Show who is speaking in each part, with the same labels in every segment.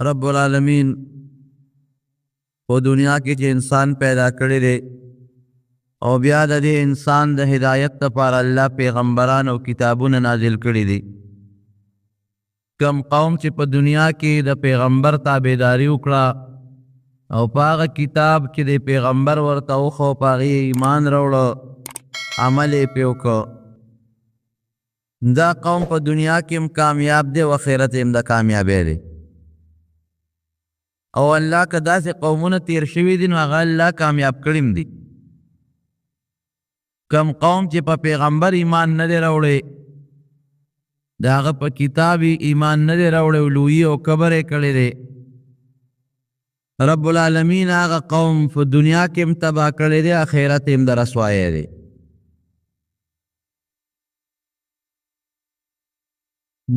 Speaker 1: رب العالمین په دنیا کې چې انسان پیدا کړی دی او بیا د دې انسان د هدایت لپاره الله پیغمبران او کتابونه نازل کړي دي. کم قوم چې په دنیا کې د پیغمبر تابعداري وکړه او په هغه کتاب چې د پیغمبر ورته وښو په هغې ایمان راوړه عمل یې پرې وکړه، دا قوم په دنیا کې هم کامیاب دی او آخرت هم د کامیابی دی. او الله که داسې قومونه تیر شوي دي نو هغه الله کامیاب کړي دي. کم قوم چې په پیغمبر ایمان نه دی راوړی، د هغه په کتاب ایمان نه دی راوړی او لویي او کبر یې کړی دی، رب العالمین هغه قوم په دنیا کې هم تباه کړی دی، آخرت هم د رسوایی دی.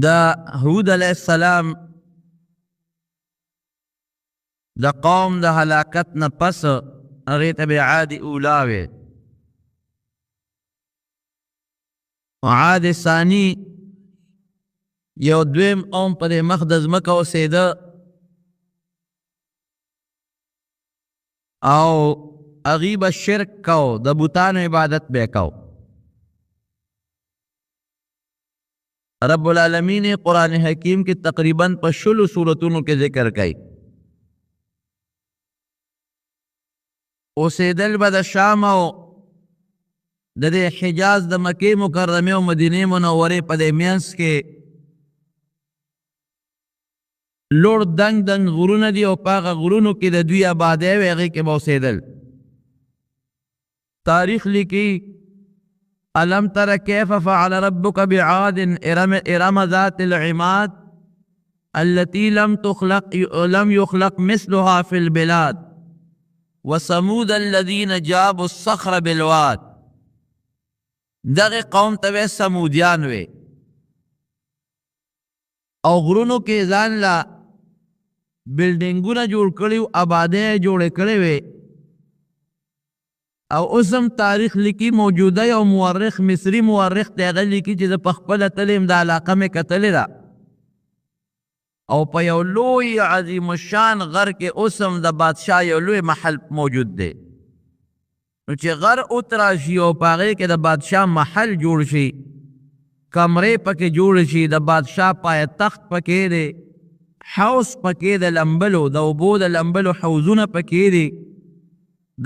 Speaker 1: دا هود علیه السلام د قوم د هلاکت نه پس هغې ته به عاد اولا وی. عاد ثانی یو دویم قوم په دې مخ د ځمکه اوسېده او هغوی به شرک کو، د بوتانو عبادت به کو. رب العالمین قرآن حکیم کی تقریباً په 16 سورتونو کې ذکر کوي. اوسېدل به د شام او د دې حجاز د مکې مکرمې او مدینې منورې په دې منځ کې لوړ دنګ دنګ غرونه دي او په هغه غرونو کې د دوی آبادۍ وې، هغې کې به اوسېدل. تاریخ لیکي ألم تر كيف فعل ربك بعاد إرم ذات العماد التي لم يخلق مثلها في البلاد وثمود الذين جابوا الصخر بالواد. دغه قوم ته سمودیان وی او غرونو کې ځان لا بلډینګونه جوړ کړي او آبادۍ جوړې کړې وې. او اوسم تاریخ لیکي موجوده یو مورخ مصری مورخ دی، هغه لیکي چې زه پخپله تللی یم، دا علاقه مې کتلې ده او په یو لوی عظیم الشان غر کې اوسم د بادشاه یو لوی محل موجود دی. نو چې غر اتراشي او په هغې کې د بادشاه محل جوړ شي، کمرې پکې جوړ شي، د بادشاه پایتخت پکې دی، حوض پکې د لمبلو د اوبو د لمبلو حوضونه پکې دي،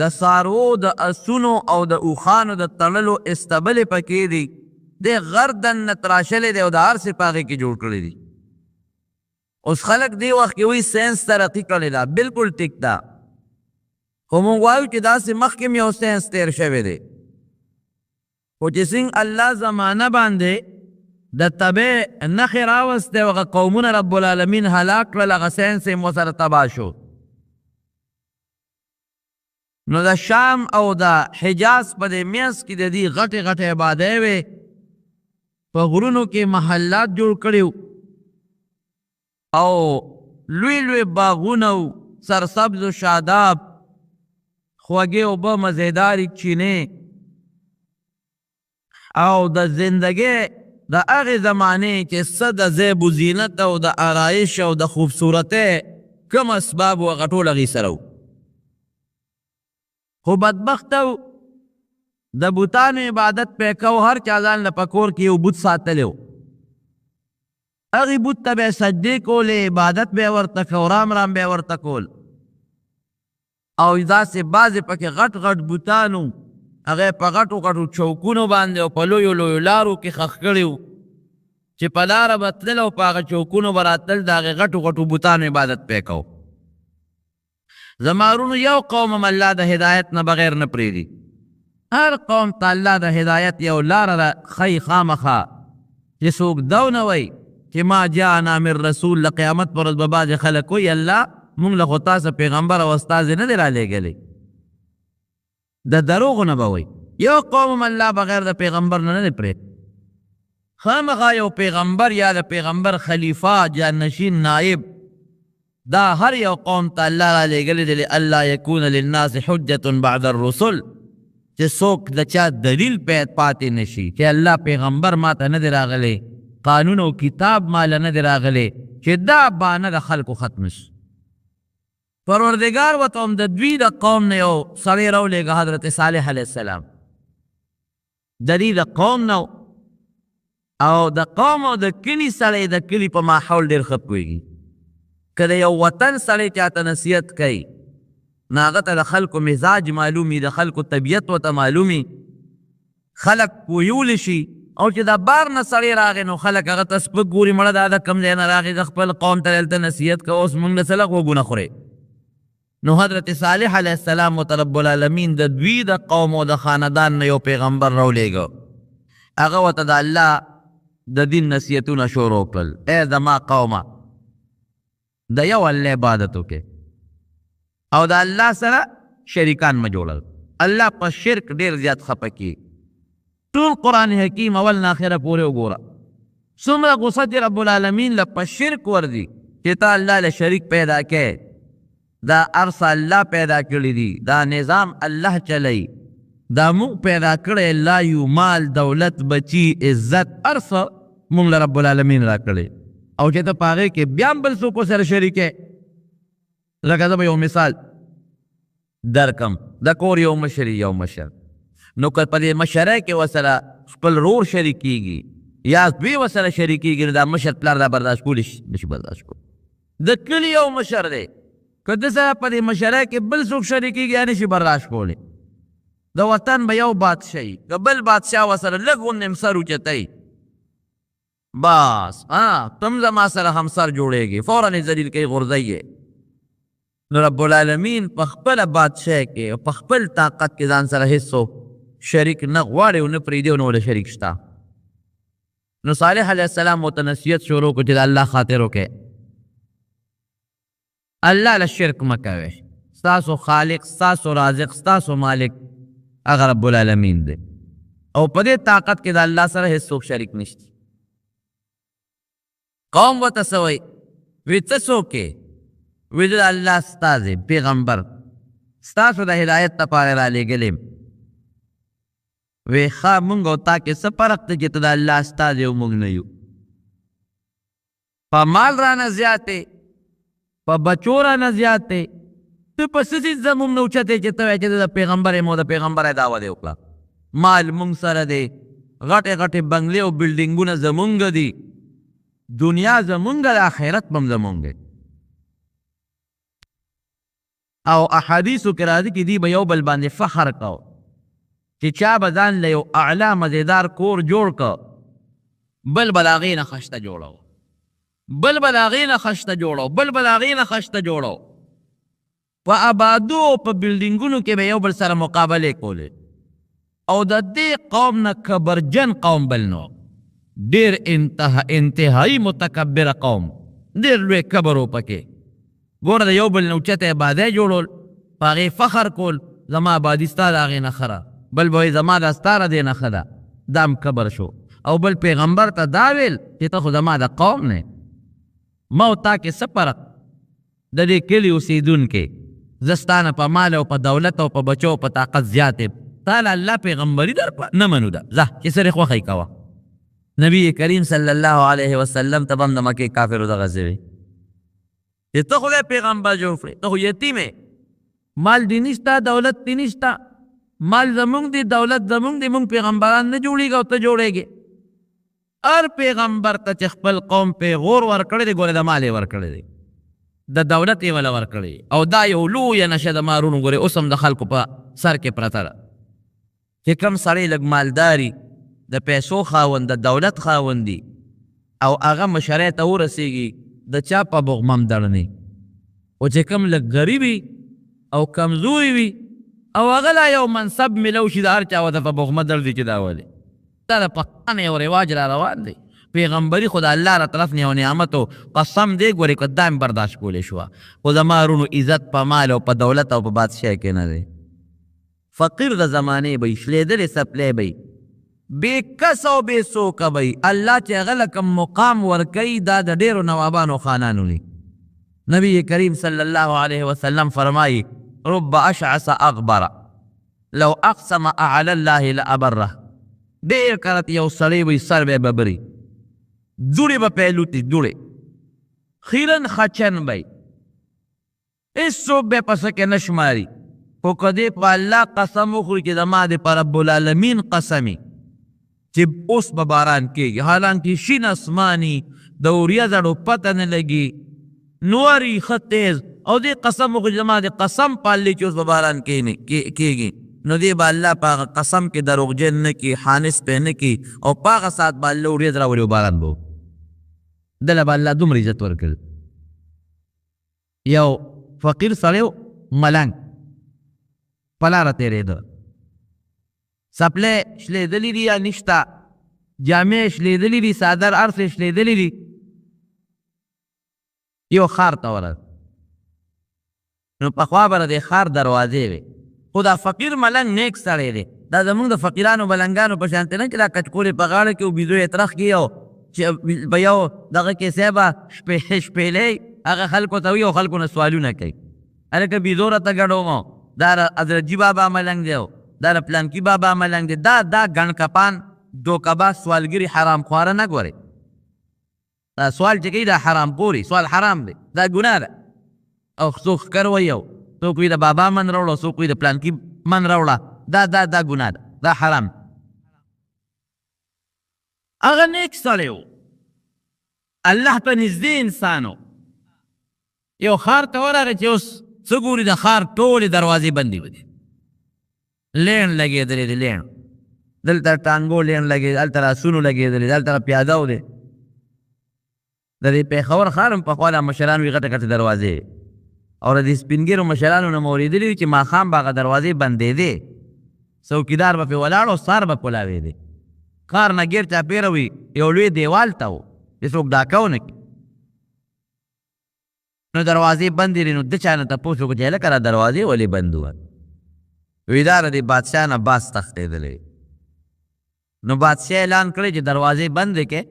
Speaker 1: د سارو د اسونو او د اوخانو د تړلو استبلې پکې دي. د غر دننه تراشلی دی او د هر څه په هغې کې جوړ کړی دي. اوس خلک دې وخت کې وایي ساینس ترقي کړې ده، بلکل ټیک ده، خو موږ وایو چې داسې مخکې م یو ساینس تیر شوی دی. خو چې څنګه الله زمانه باندې د تبې نښې راوستې او هغه قومونه رب العالمین هلاک کړل، هغه ساینس یې ورسره تباه شو. نو د شام او د حجاز په دې منځ کې د دې غټې غټې آبادۍ وې، په غرونو کې محلات جوړ کړي او لوی لوی باغونه و، سرسبز و شاداب، خوږې اوبه، مزیدارې چینې او د زندګۍ د هغې زمانې چې څه د زیب و زینت او د آرایش او د خوبصورتۍ کوم اسباب و هغه ټول هغې سره و. خو بدبخته و د بوتانو عبادت پې کو، هر چا ځان له په کور کې یو بوت ساتلی و، هغې بوت ته به یې سجدې کولې، عبادت به یې ورته کو، رام رام به یې ورته کول. او داسې بعضې پکې غټ غټ بوتان و، هغه په غټو غټو چوکونو باندې او په لویو لویو لارو کې ښخ کړي و چې په لاره به تلل او په هغه چوکونو به راتلل، د هغې غټو غټو بوتانو عبادت پې کو. زمارونو یو قوم هم الله د هدایت نه بغیر نه پرېږدي. هر قوم ته الله د هدایت یو لاره ښیي خامخا، چې څوک دا ونه وایي چې ما جاءنا من رسول. د قیامت پر ورځ به بعضې خلک وایي الله مونږ له خو تاسو پیغمبر او استازی نه دی رالیږلی، د دروغو نه به وایي. یو قوم هم الله بغیر د پیغمبر نه دی پرېږدي. خامخا یو پیغمبر یا د پیغمبر خلیفه، جانشین، نائب، دا هر یو قوم ته الله را لېږلی دی لئلا یکون للناس حجة بعد الرسل، چې څوک د چا دلیل پاتې نشي چې الله پیغمبر ما ته نه دی راغلی، قانون او کتاب ماله نه دی راغلی، چې دا بانه د خلکو ختم شي. پروردگار ورته هم د دوی د قوم نه یو سړی راولېږه حضرت صالح علیه السلام. د دې د قوم نه او د قوم او د کلي سړی د کلي په ماحول ډېر ښه پوهېږي. که د یو وطن سړی چاته نصیحت کوي نو هغه ته د خلکو مزاج معلومي، د خلکو طبیعت ورته معلومي، خلک پوهیولی شي. او چې د بار نه سړی راغی نو خلک هغه ته سپک ګوري، مړه دا د کوم ځای نه راغی د خپل قوم ته دلته نصیحت کوه، اوس موږ له څه له غوږونه خورې. نو حضرت صالح علیه السلام ورته رب العالمین د دوی د قوم او د خاندان نه یو پیغمبر راولېږه. هغه ورته د الله د دین نصیحتونه شروع کړل. ای زما قومه د یو الله عبادت وکړئ او د الله سره شریکان مه جوړل. الله په شرک ډېر زیات خفه کېږي. ټول قرآن حکیم اول نه اخره پورې وګوره، څومره غصه چې رب العالمین له په شرک ورځي چې تا الله له شریک پیدا کړی. دا ارس الله پیدا کړي دي، دا نظام الله چلی، دا موږ پیدا کړی الله یو، مال دولت بچی عزت ارس موږ له رب العالمین را کړی. او چې ته په هغې کې بیا هم بل څوک سره شریک یې. لکه زه به یو مثال درکم، د کور یو مشر نو که په دې مشرۍ کې ورسره خپل رور شریک کېږي یا دوی ورسره شریک کېږي نو دا مشر پلار دا برداشت کولی شي نشي برداشت کولی. د کلي یو مشر دی، که ده سره په دې مشرۍ کې بل څوک شریک کېږي یا نشي برداشت کولی. د وطن به یو بادشاهي که بل بادشاه ورسره لږ غوندې سر اوچتوي بس تم زما سره همسر جوړېږي، فوراً یې ذلیل کوي، غورځوي یې. نو رب العالمین په خپله بادشاهۍ کې او په خپل طاقت کې ځان سره هېڅ شریک نه غواړي او نه پرېږدي او نه ورله شریک شته. نو صالح علیه السلام ورته نصیحت شروع کړو چې د الله خاطر وکړئ، الله له شرک مه کوئ، ستاسو خالق ستاسو رازق ستاسو مالک هغه رب العالمین دی او په دې طاقت کې د الله سره هېڅ څوک شریک نشته. قوم ورته څه وایي؟ وی ته څوک یې؟ وی زه د الله استازی پیغمبر ستاسو د هدایت دپاره رالیږلی یم. وی ښه مونږ او تا کې څه فرق دی چې ته د الله استازی او موږ نه یو؟ په مال رانه زیات دی، په بچو رانه زیات دی، ته په څه څیز زموږ نه اوچت دی چې ته وایې چې د پیغمبر یم او د پیغمبر دعوه دې وکړه. مال مونږ سره دی، غټې غټې بنګلې او بلډینګونه زمونږ دي، دنیا زمونږ د آخرت به هم زمونږ دی. او احادیثو کې راځي چې دوی به یو بل باندې فخر کو چې چا به ځان له یو اعلی مزیدار کور جوړ که، بل به د هغې نه خشته جوړو، بل به د هغې نه خشته جوړو، بل به د هغې نه خشته جوړو. په آبادو او په بلډینګونو کې به یو بل سره مقابلې کولې. او د دې قوم نه کبرجن قوم بل نو، ډېر انتهایی متکبره قوم، ډېر لوی کبر و پکې. ګوره د یو بل نه اوچته آبادۍ جوړول، په هغې فخر کول، زما آبادي ستا د هغې نه ښه ده، بل به وایي زما دا ستا د دې نه ښه ده، دا هم کبر شو. او بل پیغمبر ته دا ویل چې ته خو زما د قوم نه، ما او تا کې څه فرق؟ د دې کلي اوسېدونکې زه ستا نه په مال او په دولت او په بچو او په طاقت زیات یم، تا له الله پیغمبري در نه منو ده، ځه چې سرې خوښی کوه. نبی کریم صلی الله علیه وسلم ته به هم د مکې کافرو دغسې وي چې ته خدای پیغمبر جوړ کړې، ته خو یتیم یې، مال دې نشته، دولت دې نشته، مال زمونږ دی، دولت زمونږ دی، مونږ پیغمبران نه جوړېږي او ته جوړېږې. هر پیغمبر ته چې خپل قوم پیغور ورکړی دی، ګورې د مال یې ورکړی دی، د دولت یې وله ورکړی، او دا یو لویه نشه د مارونو ګورې اوس هم د خلکو په سر کې پرته ده چې کم سړی لږ مالداري، د پیسو خاوند، د دولت خاوند دی او هغه مشرۍ ته ورسېږي د چا په بغمم دړنې، او چې کم لږ غریب وي او کمزوري وي او هغه لا یو منصب ملو شي د هر چا ورته په بغمه درځي چې دا ولې. دا د پښتانه یو رواج را روان دی. پیغمبري خو د الله را طرف نه یو نعمت و، قسم دی ګورې که دا هم برداشت کولی شوه، خو زما ورونو عزت په مال او په دولت او په بادشاهۍ کې نه دی. فقیر د زمانې به وي، شلېدلې څپلۍ به وي، بې کس او بې څوکه به وي. الله چې هغه له کوم مقام ورکوي دا د ډېرو نوابانو خانانو دي. نبی کریم صلی الله علیه وسلم فرمایي رب اشعث اغبر لو اقسم على الله لابره. ډېر کله یو سړی وي سر به ببري، دوړې به پهلوتي، دوړې خیرن خچن بی ایسو بے پسک نشماری خو کدی پا اللہ قسم اخوری که زما دی پا رب العالمین قسمی چی اوس بباران کیگی حالانکہ شین اسمانی دوریہ زڑو پتہ نلگی نواری خط تیز او دی قسم اخوری زما دی قسم پالی چی اوس بباران کیگی نو دی با اللہ پا قسم کی دروغ جن نکی حانس پہ نکی او پاغ ساتھ با اللہ اوریہ زڑو باران بو دل با اللہ دوم ریزت ورکل یو فقیر سڑیو ملنگ پلار تیرے دو سپلے شلی دلی دی یا نشتا جامع شلی دلی دی سادر عرص شلی دلی دی یو خار تورد نو پخوابر دی خار دروازے وی خدا فقیر ملنگ نیک سڑے دی دا زمونگ دا فقیرانو بلنگانو پشانتے نا چلا کچکولی پغاڑ کیو بیدو اطرخ کیو بیو دغه کې سیبا شپیلی هغه خلکو ته وي او خلکو نه سوالونه کوي هلکه بیزو راته ګډو مو دا حضرتجي بابا ملنګ دی دا پلانکي بابا ملنګ دی دا ګڼ کپان دوکبا سوالګري حرام خواره نه ګوري دا سوال چې کوي دا حرام خوري سوال حرام دی دا ګناه ده او څوک ښکر وایي او څوک وایي د بابا من راوړه څوک وایي د پلانکي من راوړه دا ګناه ده دا حرام اغا نیک سڑیو اللہ تا نزدی انسانو یو خار تا وراره چی اس سگوری دا خار طولی دروازی بندی بدی لین لگی دلی دی لین دل تر ٹانگو لین لگی دل تر سونو لگی دلی دل تر پیاداو دی دی پیخور خارم پخوالا مشرانوی غٹ غٹ دروازی اور دی سپینگیرو مشرانو نموری دلی چی ما خام باغ دروازی بندی دی سوکیدار با پی ولاړو سار با کلاوی دی خار نه گیر چا پیروی یو لوی دیوال تاو جسوک ڈاکاو نکی نو دروازی بندی ری نو دچانا تا پوچھو کو چہلے کرا دروازی ولی بندو ویدار دی بادشاہ نا باس تختے دلے نو بادشاہ اعلان کرے چی دروازی بندے کے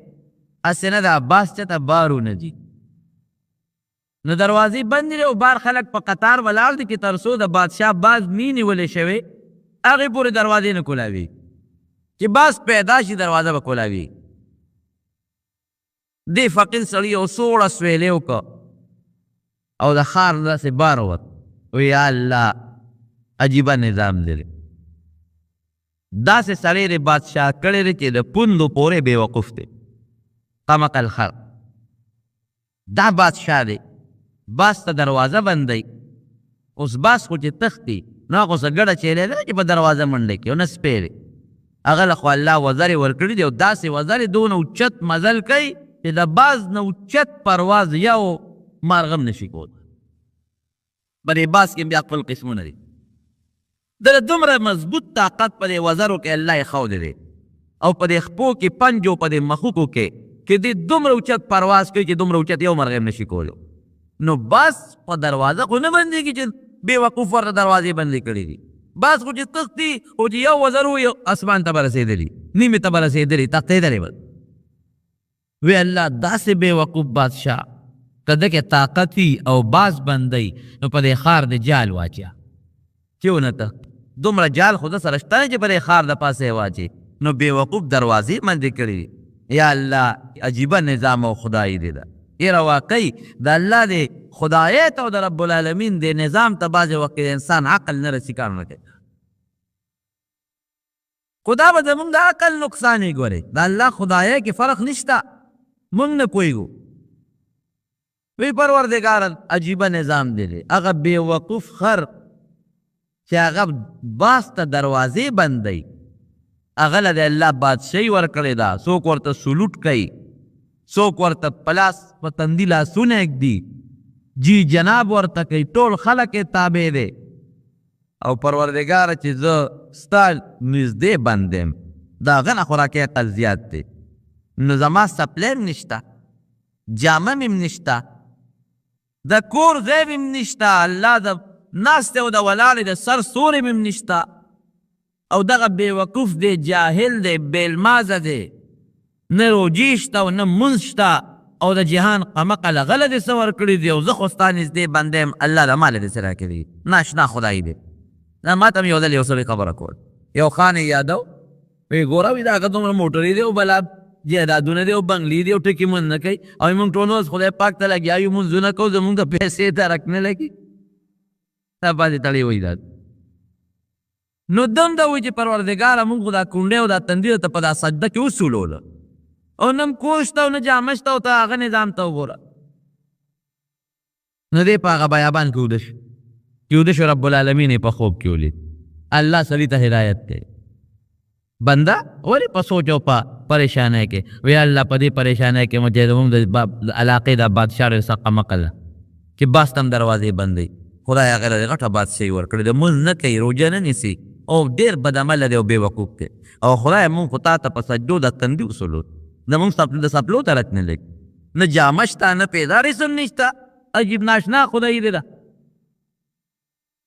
Speaker 1: اسے نا دا باس چا تا بارو نجی نو دروازی بندی ری او بار خلق پا قطار ولار دی کی ترسو دا بادشاہ باز نینی ولی شوی اغی پوری دروازی نکولاوی کہ باس پیدا شی دروازہ بکولاوی دی فقیر سڑی او سوڑا سویلیو کا او دا خار دا سے باروت او یا اللہ عجیبہ نظام دے دا سے سڑی ری بادشاہ کڑی ری چی دا پندو پورے بے وقف دے قمق الخر دا بادشاہ دے باس تا دروازہ بندی اس باس کو چی تختی ناکو سا گڑا چیلے دے چی پا دروازہ منڈے کی او نسپیرے اغل خو اللہ وزاری ورکڑی دی او دا سی وزاری دون اوچت مزل کئی چی دا باز نا اوچت پرواز یاو مارغم نشی کود بلی باز کم بیا اقفل قسمون دی در دمر مضبوط طاقت پا دی وزارو کے اللہ خود دی او پا دی خپو کی پنجو پا دی مخوکو کے کہ دی دمر اوچت پرواز کئی چی دمر اوچت یاو مارغم نشی کولو نو باز پا دروازہ خو نبندی کی چی بے وقوف ورد دروازی بندی کری دی باز کو چی تختی او چی یو وزرو یو اسمان تبا رسیدلی نیمی تبا رسیدلی تختی دلی بد وی اللہ دا سے بے وقوف بادشاہ کدک طاقتی او باز بندی نو پا دے خار دے جال واچیا کیوں نتا دمرا جال خدا سرشتانے چی پا دے خار دا پاسے واچی نو بے وقوف دروازی مندی کری یا اللہ عجیبہ نظام و خدای دے دا یہ رواقعی دا اللہ دے خدایت او دا رب العالمین دے نظام تا باز وقت انسان عقل نرسی کار نکے خدا با دا منگ دا عقل نقصانی گورے دا اللہ خدایت کی فرق نشتا منگ نکوئی گو وی پروردگارن عجیبہ نظام دے لے اگر بے وقوف خر چی اگر باستا دروازے بندی اگر دے اللہ بادشاہی ورکڑے دا سوک ورطا سلوٹ کئی سوک ورطا پلاس پتندی لا سنیک دی جی جناب ورطا کئی ٹول خلق تابع دے او پروردگار چی زو ستال نزدے بندیم دا غن خوراکی اقل زیاد دے نظامہ سپلیم نشتا جامم نشتا دا کور زیبم نشتا اللہ دا ناستے و دا ولالی دا سر سورم نشتا او دا بے وقوف دے جاہل دے بیلماز دے نرو جیشتا و نمونشتا او دا جہان قمق لغل دے سور کری دے او زخوستانیز دے بندیم اللہ دا مال دے سرا کری ناشنا خدای دے نا ماتم یو دل یو سوری خبر کول یو خانی یادو وی گورا وی دا اگر تم موٹری دے او بلا جایدادونه دی او بنګلې دي او ټکي مونځ نه کوي او موږ ټول اوس خدای پاک ته لګیا یو مونځونه کوو زموږ د پیسې درک نه لګي دا باندې تړی وایي دا نو دم دا وایي چې پروردګاره موږ خو دا کونډې او دا تندي ته په دا سجده کې وسولوله او نه کوش ته او نه جامه شته او ته هغه نظام ته وګوره نو دی په هغه بیابان کې وده شو چې وده شو رب العالمین یې په خوب کې ولید الله سړي ته هدایت کوي بنده ولې په سوچ او په پریشانۍ کې وی الله په دې پریشانۍ کې مو چې زموږ د علاقې د بادشاه رسقه مقله چې باس تم دروازې بندوي خدای هغه له غټه بادشاهي ورکړې ده مونځ نه کوي روژه نه نیسي او ډېر بدعمله دی او بې وقوف دی او خدای مونږ خو تا ته په سجدو د تندي وسولو زمونږ د سپلو ترک نه لګي نه جامه شته نه پیدا رسم نشته عجیب ناشنا خدای دی ده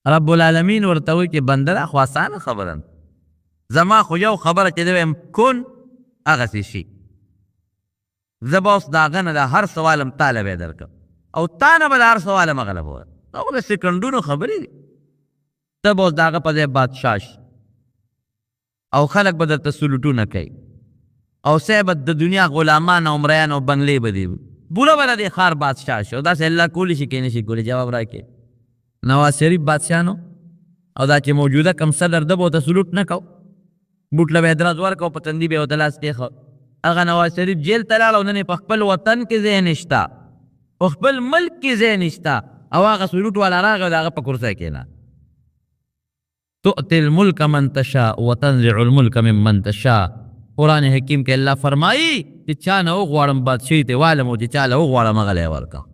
Speaker 1: رب العالمین ورته وایي چې بنده دا خو اسانه خبره ده زما خو یو خبره چې دی وایم کن هغسې شي زه به اوس د هغه نه د هر سوالم تاله به یې درکړم او تا نه به د هر سوالم هغه به دا خو د سکنډونو خبرې دي ته به اوس د هغه په ځای بادشاه شي او خلک به درته سلوټونه کوي او صاحب د دنیا غلامان او مریان او بنګلې به دي بوله به د دې ښار بادشاه شي او داسې الله کولی شي که نه شي کولی جواب راکړي نواز شریف بادشاه نو او دا چې موجوده کم صدر ده به ورته سلوټ نه کو بوټله به یې درز ورکړه او په تندي به یې ورته لاس کېښود هغه نواز شریف جیل ته لاړ او نن یې په خپل وطن کې ځای نشته په خپل ملک کې ځای نشته او هغه سلوټ والا راغی او د هغه په کرسی کېنه تؤتی الملک من تشاء وتنزع الملک ممن تشاء قرآن حکیم کې الله فرمایي چې چا نه وغواړم بادشاهي ته والم او چې چا له وغواړم هغه لی ورکړم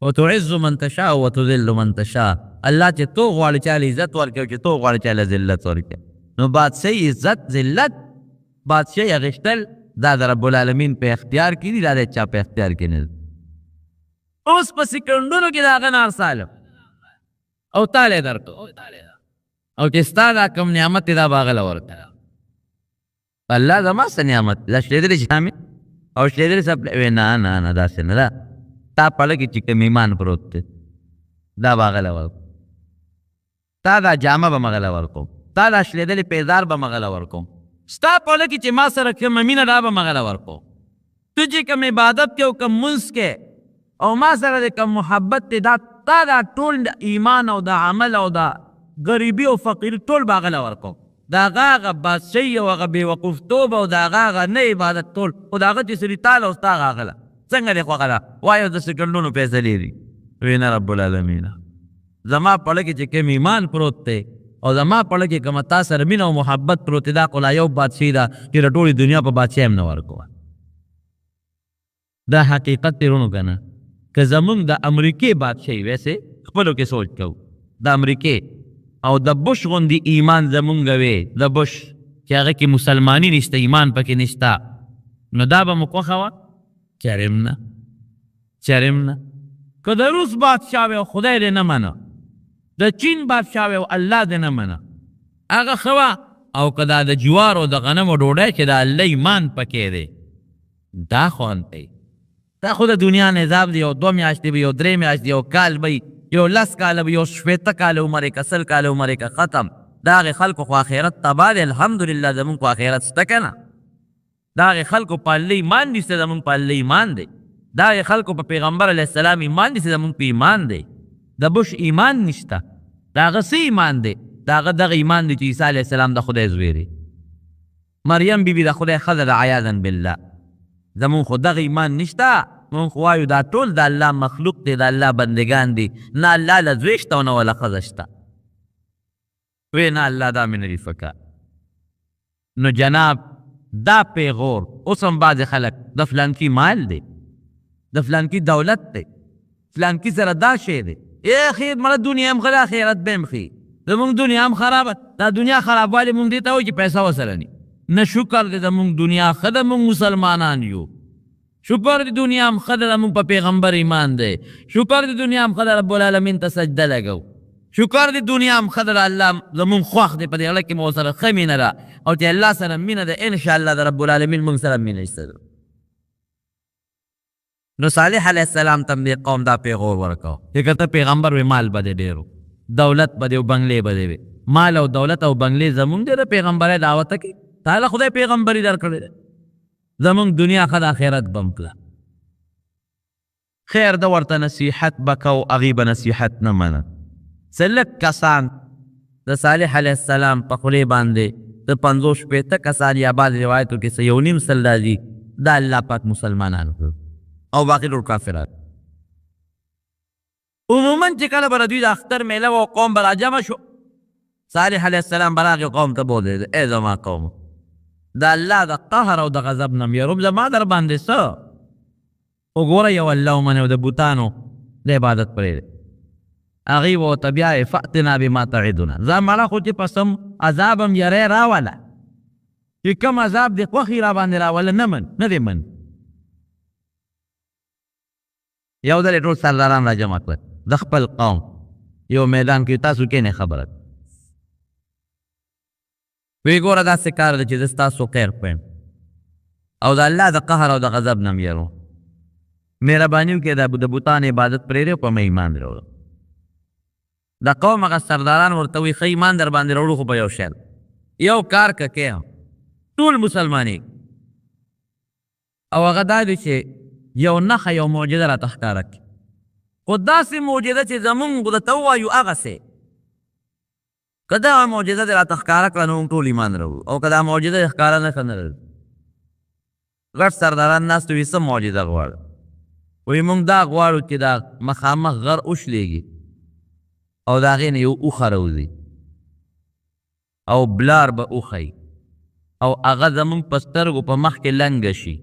Speaker 1: وتعز من تشاء وتذل من تشاء الله چې تو غواړي چا له عزت ورکړي او چې تو غواړي چا له ذلت ورکړي نو بادشاهي عزت ذلت بادشاهي اخیستل دا د رب العالمین په اختیار کې دي دا د چا په اختیار کې نه اوس په سکندونو کې د هغه نه ارسالم او تاله درکړو او چې ستا دا کوم نعمت دی دا به هغه له ورکړه الله زما څه نعمت دا شلېدلې جامې او شلېدلې څپلۍ وی نه نه نه داسې نه ده تا پړه کې چې کوم ایمان پروت دی دا به هغه له ورکړو تا دا جامه به مغه له ورکړو تا دا شلېدلې پیزار به مغه له ورکړو ستا پړه کې چې ما سره کومه مینه دا به مغه له ورکړو تو چې کوم عبادت کې او کوم منځ کې او ما سره د کوم محبت دی دا تا دا ټول ایمان او دا عمل او دا غریبي او فقیر ټول به هغه له ورکړو د هغه هغه بادشاهي او هغه بېوقوفتوب او د هغه هغه نه عبادت ټول خو د هغه چې سړي تاله او ستا هغه ده څنګه دې خوښه ده وایو د سکندونو فیصلې دي وی نه رب العالمین زما پړه کې چې کوم ایمان پروت دی او زما پړه کې کومه تا سره مینه او محبت پروت دی دا خو لا یو بادشاهي ده چې د ټولې دنیا په بادشاهي هم نه ورکوه دا حقیقت دی رونو که نه که زمونږ د امریکې بادشاهي ویسې خپلو کې سوچ کوو د امریکې او د بش غوندې ایمان زمونږ وې د بش چې هغه کې مسلماني نشته ایمان پکې نشته نو دا به مو خوښه وه چرم نه که د روس بادشاه وې او خدای دې نه منه د چین بادشاه وې او الله دې نه منه هغه ښه وه او که دا د جوارو د غنمو ډوډۍ چې د الله ایمان پکې دی دا خوند دی دا خو د دنیا نظام دی یو 2 میاشتې به یو 3 میاشتې یو کال به یو 10 کاله به یو 15 کاله عمر یې که 100 کاله عمر یې که ختم د هغې خلکو خو آخرت تباه دی الحمدلله زمونږ خو آخرت شته که نه د هغې خلکو په الله ایمان نیسته زمونږ په الله ایمان دی د هغې خلکو په پیغمبر علیه السلام ایمان نیسته زمونږ په ایمان دی د بش ایمان نشته د هغه څه ایمان دی د هغه دغه ایمان دی چې عیسی علیه السلام د خدای زوی دی مریم بیبي د خدای ښځه ده عیاذا بالله زمونږ خو دغه ایمان نشته مونږ خو وایو دا ټول د الله مخلوق دی د الله بندگان دي نه الله له زوی شته او نه وله ښځه شته وی نه الله دا مې نه دي فکر نو جناب دا پیغور اوس هم بعضې خلک د فلانکي مال دی د فلانکي دولت دی فلانکي سره دا شی دی خیر مړه دنیا هم ښه ده آخرت به هم ښي زمونږ دنیا هم خرابه دا دنیا خرابوالی مونږ دې ته وایو چې پیسه ورسره ني نه شکر دی زمونږ دنیا ښه ده مونږ مسلمانان یو شکر دی دنیا هم ښه ده زمونږ په پیغمبر ایمان دی شکر دی دنیا هم ښه ده رب العالمین ته سجده لګو شکر دی دنیا هم ښه ده الله زمونږ خوښ دی په دې غله کې مو سره ښه مینه ده او چې الله سره مینه ده انشاءالله د رب العالمین مونږ سره مینه شته نو صالح علیه السلام ته هم دې قوم دا پیغور ورکو چې که ته پیغمبر وې مال به دې ډېر دولت به دې او بنګلې به دې وې مال او دولت او بنګلې زمونږ دی د پیغمبرۍ دعوته کې تعالی خدای پیغمبري درکړې ده زمونږ دنیا ښه د آخرت بم کړه. خیر ده ورته نصیحت به کو، هغې به نصیحت نه منه. څه لږ کسان د صالح علیه السلام په خولې باندې د 50-50 کسان یا بعض روایتو کې څه 1.5 سل راځي، دا الله پاک مسلمانانو کړو او باقي ټول کافران. عموما چې کله به د دوی د اختر میله و قوم به راجمع شو، صالح علیه السلام به راغی قوم ته بولېده ای زما قوم، د الله د قهر او د غضب نه م یروم، زما در باندې څه وګوره یو الله ومنئ او د بوتانو د عبادت پرېږدئ. هغې به ورته بیا فأتنا بما تعدنا، ځه مړه خو چې پسم عذاب هم یری راوله، چې کوم عذاب دې خوښي را باندې راوله نه دې من. یو ځل یې ټول سرداران را جمع کړل د خپل قوم یو میدان کې، تاسو کښېنئ خبره وی ګوره داسې کار ده چې زه ستاسو خیر خوایم او د الله د قهر او د غضب نه م یروم، مهرباني وکړئ د بوتانو عبادت پرېږدئ او په مې ایمان راوړه. د قوم هغه سرداران ورته وایي ښه ایمان در باندې راوړو، خو په یو شی یو کار که کې ټول مسلمانې، او هغه دا دی چې یو نښه یو معجزه راته ښکاره کړي، خو داسې معجزه چې زمونږ درته ووایو هغسې. که دغه معجزه دې راته ښکاره کړه نو موږ ټول ایمان راوړو، او که دا معجزه دې ښکاره نه کړه نه راځو. غټ سرداران ناست وي څه معجزه غواړه؟ وایي موږ دا غواړو چې دا مخامخ غر وشلېږي او د هغې نه یو اوښه راوځي او بلار به اوښی او هغه زمونږ په سترګو په مخ کې لنګه شي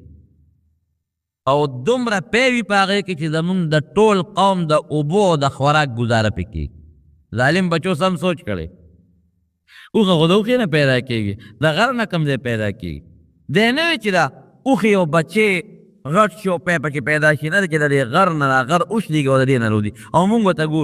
Speaker 1: او دومره پی وي په هغې کې چې زمونږ د ټول قوم د اوبو او د خوراک ګزاره پې کېږي. ظالم بچو سم سوچ کړی، اوښه خو د اوښې نه پیدا کېږي، د غر نه کوم ځای پیدا کېږي. دی نه وي چې دا اوښې او بچې غټ شي او پی پکې پیدا شي، نه ده چې د دې غر نه دا غر وشلېږي او د دې نه راوځي او مونږ ورته ګورو